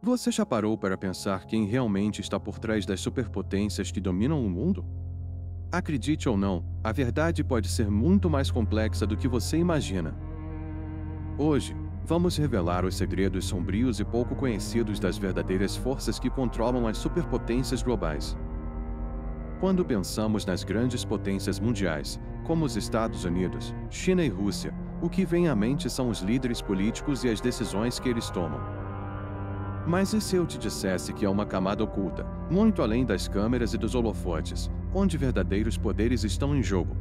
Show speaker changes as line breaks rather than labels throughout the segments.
Você já parou para pensar quem realmente está por trás das superpotências que dominam o mundo? Acredite ou não, a verdade pode ser muito mais complexa do que você imagina. Hoje, vamos revelar os segredos sombrios e pouco conhecidos das verdadeiras forças que controlam as superpotências globais. Quando pensamos nas grandes potências mundiais, como os Estados Unidos, China e Rússia, o que vem à mente são os líderes políticos e as decisões que eles tomam. Mas e se eu te dissesse que há uma camada oculta, muito além das câmeras e dos holofotes, onde verdadeiros poderes estão em jogo?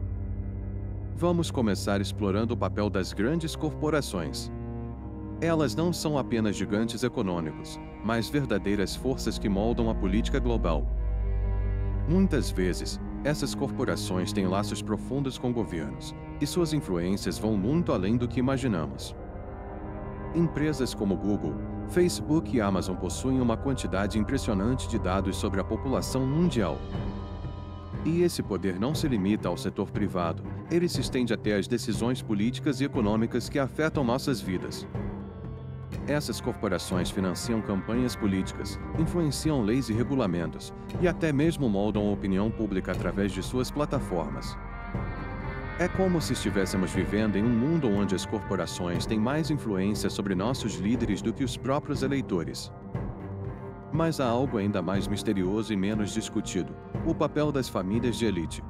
Vamos começar explorando o papel das grandes corporações. Elas não são apenas gigantes econômicos, mas verdadeiras forças que moldam a política global. Muitas vezes, essas corporações têm laços profundos com governos, e suas influências vão muito além do que imaginamos. Empresas como Google, Facebook e Amazon possuem uma quantidade impressionante de dados sobre a população mundial. E esse poder não se limita ao setor privado, ele se estende até às decisões políticas e econômicas que afetam nossas vidas. Essas corporações financiam campanhas políticas, influenciam leis e regulamentos, e até mesmo moldam a opinião pública através de suas plataformas. É como se estivéssemos vivendo em um mundo onde as corporações têm mais influência sobre nossos líderes do que os próprios eleitores. Mas há algo ainda mais misterioso e menos discutido: o papel das famílias de elite.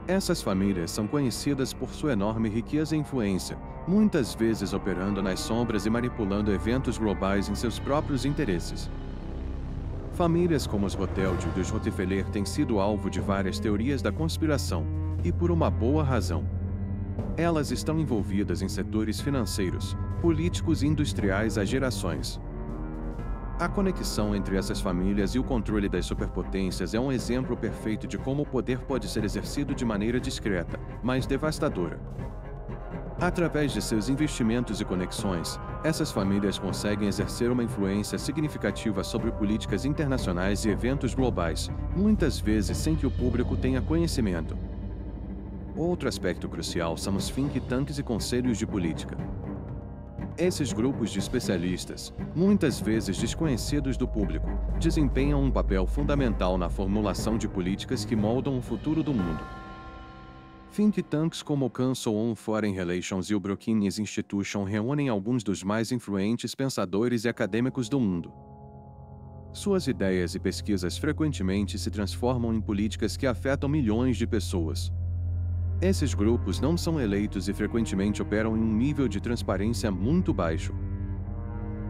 Essas famílias são conhecidas por sua enorme riqueza e influência, muitas vezes operando nas sombras e manipulando eventos globais em seus próprios interesses. Famílias como os Rothschild e os Rockefeller têm sido alvo de várias teorias da conspiração, e por uma boa razão. Elas estão envolvidas em setores financeiros, políticos e industriais há gerações. A conexão entre essas famílias e o controle das superpotências é um exemplo perfeito de como o poder pode ser exercido de maneira discreta, mas devastadora. Através de seus investimentos e conexões, essas famílias conseguem exercer uma influência significativa sobre políticas internacionais e eventos globais, muitas vezes sem que o público tenha conhecimento. Outro aspecto crucial são os think tanks e conselhos de política. Esses grupos de especialistas, muitas vezes desconhecidos do público, desempenham um papel fundamental na formulação de políticas que moldam o futuro do mundo. Think tanks como o Council on Foreign Relations e o Brookings Institution reúnem alguns dos mais influentes pensadores e acadêmicos do mundo. Suas ideias e pesquisas frequentemente se transformam em políticas que afetam milhões de pessoas. Esses grupos não são eleitos e frequentemente operam em um nível de transparência muito baixo.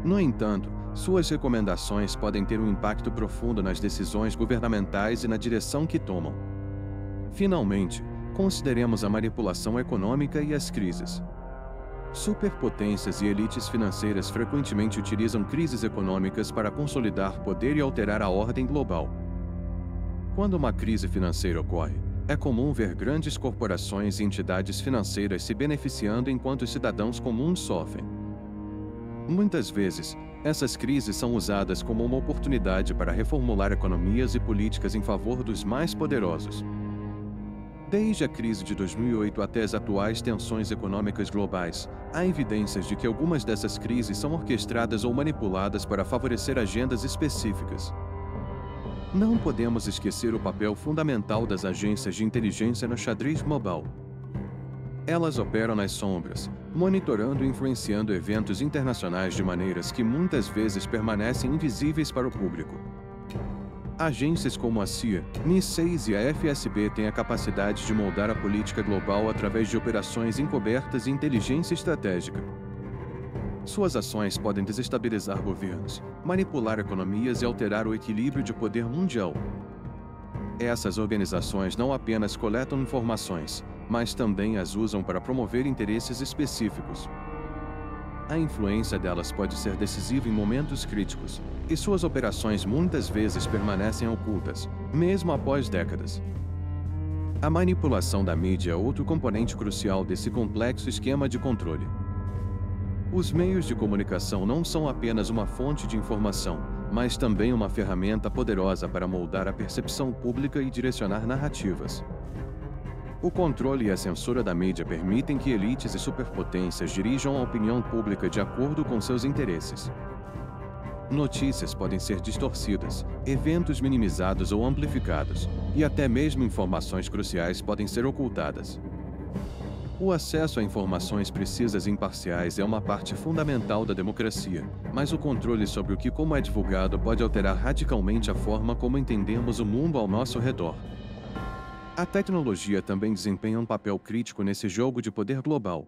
No entanto, suas recomendações podem ter um impacto profundo nas decisões governamentais e na direção que tomam. Finalmente, consideremos a manipulação econômica e as crises. Superpotências e elites financeiras frequentemente utilizam crises econômicas para consolidar poder e alterar a ordem global. Quando uma crise financeira ocorre, é comum ver grandes corporações e entidades financeiras se beneficiando enquanto os cidadãos comuns sofrem. Muitas vezes, essas crises são usadas como uma oportunidade para reformular economias e políticas em favor dos mais poderosos. Desde a crise de 2008 até as atuais tensões econômicas globais, há evidências de que algumas dessas crises são orquestradas ou manipuladas para favorecer agendas específicas. Não podemos esquecer o papel fundamental das agências de inteligência no xadrez global. Elas operam nas sombras, monitorando e influenciando eventos internacionais de maneiras que muitas vezes permanecem invisíveis para o público. Agências como a CIA, NIS-6 e a FSB têm a capacidade de moldar a política global através de operações encobertas e inteligência estratégica. Suas ações podem desestabilizar governos, manipular economias e alterar o equilíbrio de poder mundial. Essas organizações não apenas coletam informações, mas também as usam para promover interesses específicos. A influência delas pode ser decisiva em momentos críticos, e suas operações muitas vezes permanecem ocultas, mesmo após décadas. A manipulação da mídia é outro componente crucial desse complexo esquema de controle. Os meios de comunicação não são apenas uma fonte de informação, mas também uma ferramenta poderosa para moldar a percepção pública e direcionar narrativas. O controle e a censura da mídia permitem que elites e superpotências dirijam a opinião pública de acordo com seus interesses. Notícias podem ser distorcidas, eventos minimizados ou amplificados, e até mesmo informações cruciais podem ser ocultadas. O acesso a informações precisas e imparciais é uma parte fundamental da democracia, mas o controle sobre o que como é divulgado pode alterar radicalmente a forma como entendemos o mundo ao nosso redor. A tecnologia também desempenha um papel crítico nesse jogo de poder global.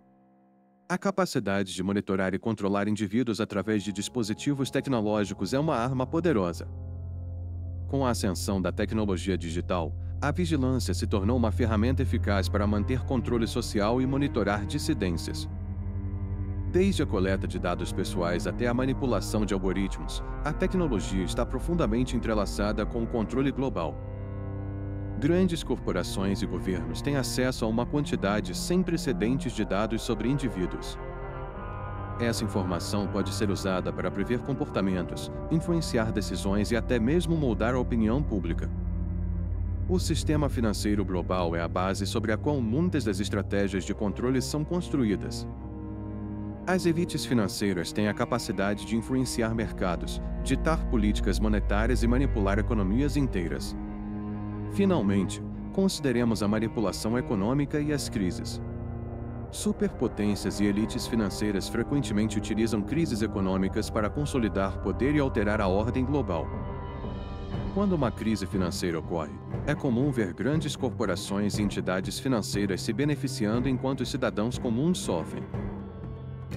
A capacidade de monitorar e controlar indivíduos através de dispositivos tecnológicos é uma arma poderosa. Com a ascensão da tecnologia digital, a vigilância se tornou uma ferramenta eficaz para manter controle social e monitorar dissidências. Desde a coleta de dados pessoais até a manipulação de algoritmos, a tecnologia está profundamente entrelaçada com o controle global. Grandes corporações e governos têm acesso a uma quantidade sem precedentes de dados sobre indivíduos. Essa informação pode ser usada para prever comportamentos, influenciar decisões e até mesmo moldar a opinião pública. O sistema financeiro global é a base sobre a qual muitas das estratégias de controle são construídas. As elites financeiras têm a capacidade de influenciar mercados, ditar políticas monetárias e manipular economias inteiras. Finalmente, consideremos a manipulação econômica e as crises. Superpotências e elites financeiras frequentemente utilizam crises econômicas para consolidar poder e alterar a ordem global. Quando uma crise financeira ocorre, é comum ver grandes corporações e entidades financeiras se beneficiando enquanto os cidadãos comuns sofrem.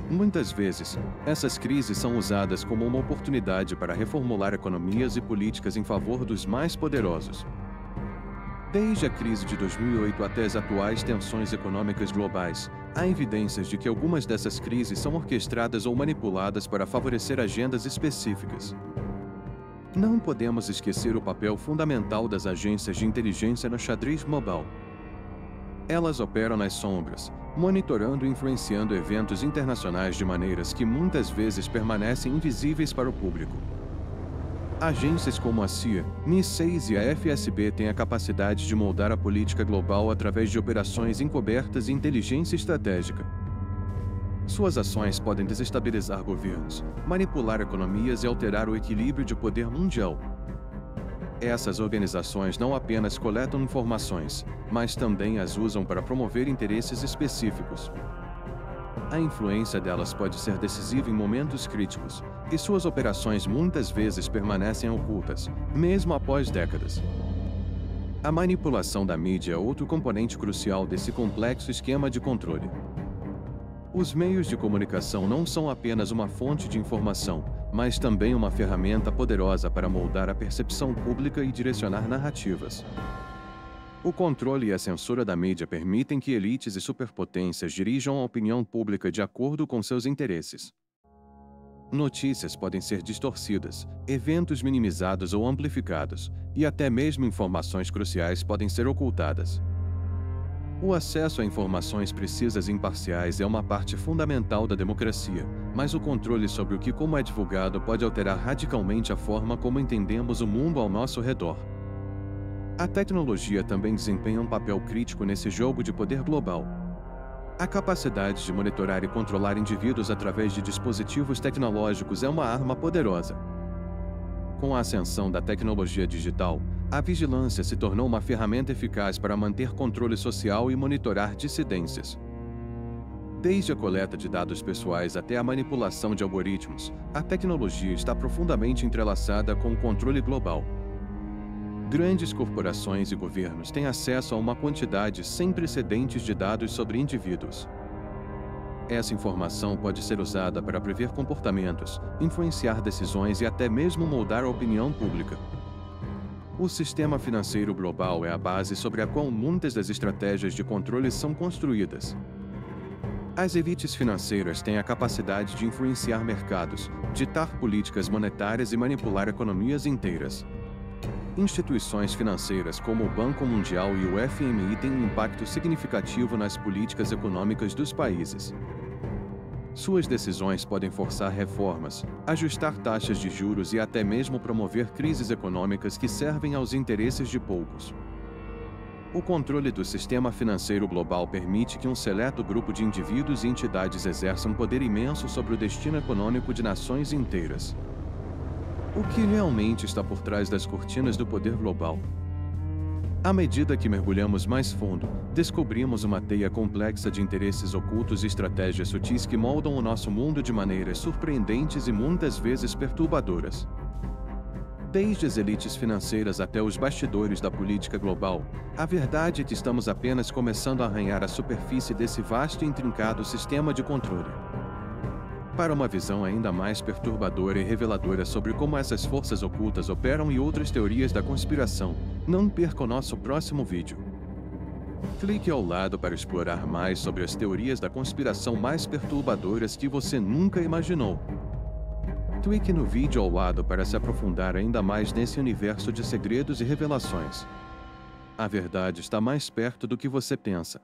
Muitas vezes, essas crises são usadas como uma oportunidade para reformular economias e políticas em favor dos mais poderosos. Desde a crise de 2008 até as atuais tensões econômicas globais, há evidências de que algumas dessas crises são orquestradas ou manipuladas para favorecer agendas específicas. Não podemos esquecer o papel fundamental das agências de inteligência no xadrez global. Elas operam nas sombras, monitorando e influenciando eventos internacionais de maneiras que muitas vezes permanecem invisíveis para o público. Agências como a CIA, MI6 e a FSB têm a capacidade de moldar a política global através de operações encobertas e inteligência estratégica. Suas ações podem desestabilizar governos, manipular economias e alterar o equilíbrio de poder mundial. Essas organizações não apenas coletam informações, mas também as usam para promover interesses específicos. A influência delas pode ser decisiva em momentos críticos, e suas operações muitas vezes permanecem ocultas, mesmo após décadas. A manipulação da mídia é outro componente crucial desse complexo esquema de controle. Os meios de comunicação não são apenas uma fonte de informação, mas também uma ferramenta poderosa para moldar a percepção pública e direcionar narrativas. O controle e a censura da mídia permitem que elites e superpotências dirijam a opinião pública de acordo com seus interesses. Notícias podem ser distorcidas, eventos minimizados ou amplificados, e até mesmo informações cruciais podem ser ocultadas. O acesso a informações precisas e imparciais é uma parte fundamental da democracia, mas o controle sobre o que como é divulgado pode alterar radicalmente a forma como entendemos o mundo ao nosso redor. A tecnologia também desempenha um papel crítico nesse jogo de poder global. A capacidade de monitorar e controlar indivíduos através de dispositivos tecnológicos é uma arma poderosa. Com a ascensão da tecnologia digital, a vigilância se tornou uma ferramenta eficaz para manter controle social e monitorar dissidências. Desde a coleta de dados pessoais até a manipulação de algoritmos, a tecnologia está profundamente entrelaçada com o controle global. Grandes corporações e governos têm acesso a uma quantidade sem precedentes de dados sobre indivíduos. Essa informação pode ser usada para prever comportamentos, influenciar decisões e até mesmo moldar a opinião pública. O sistema financeiro global é a base sobre a qual muitas das estratégias de controle são construídas. As elites financeiras têm a capacidade de influenciar mercados, ditar políticas monetárias e manipular economias inteiras. Instituições financeiras como o Banco Mundial e o FMI têm um impacto significativo nas políticas econômicas dos países. Suas decisões podem forçar reformas, ajustar taxas de juros e até mesmo promover crises econômicas que servem aos interesses de poucos. O controle do sistema financeiro global permite que um seleto grupo de indivíduos e entidades exerça um poder imenso sobre o destino econômico de nações inteiras. O que realmente está por trás das cortinas do poder global? À medida que mergulhamos mais fundo, descobrimos uma teia complexa de interesses ocultos e estratégias sutis que moldam o nosso mundo de maneiras surpreendentes e muitas vezes perturbadoras. Desde as elites financeiras até os bastidores da política global, a verdade é que estamos apenas começando a arranhar a superfície desse vasto e intrincado sistema de controle. Para uma visão ainda mais perturbadora e reveladora sobre como essas forças ocultas operam e outras teorias da conspiração, não perca o nosso próximo vídeo. Clique ao lado para explorar mais sobre as teorias da conspiração mais perturbadoras que você nunca imaginou. Clique no vídeo ao lado para se aprofundar ainda mais nesse universo de segredos e revelações. A verdade está mais perto do que você pensa.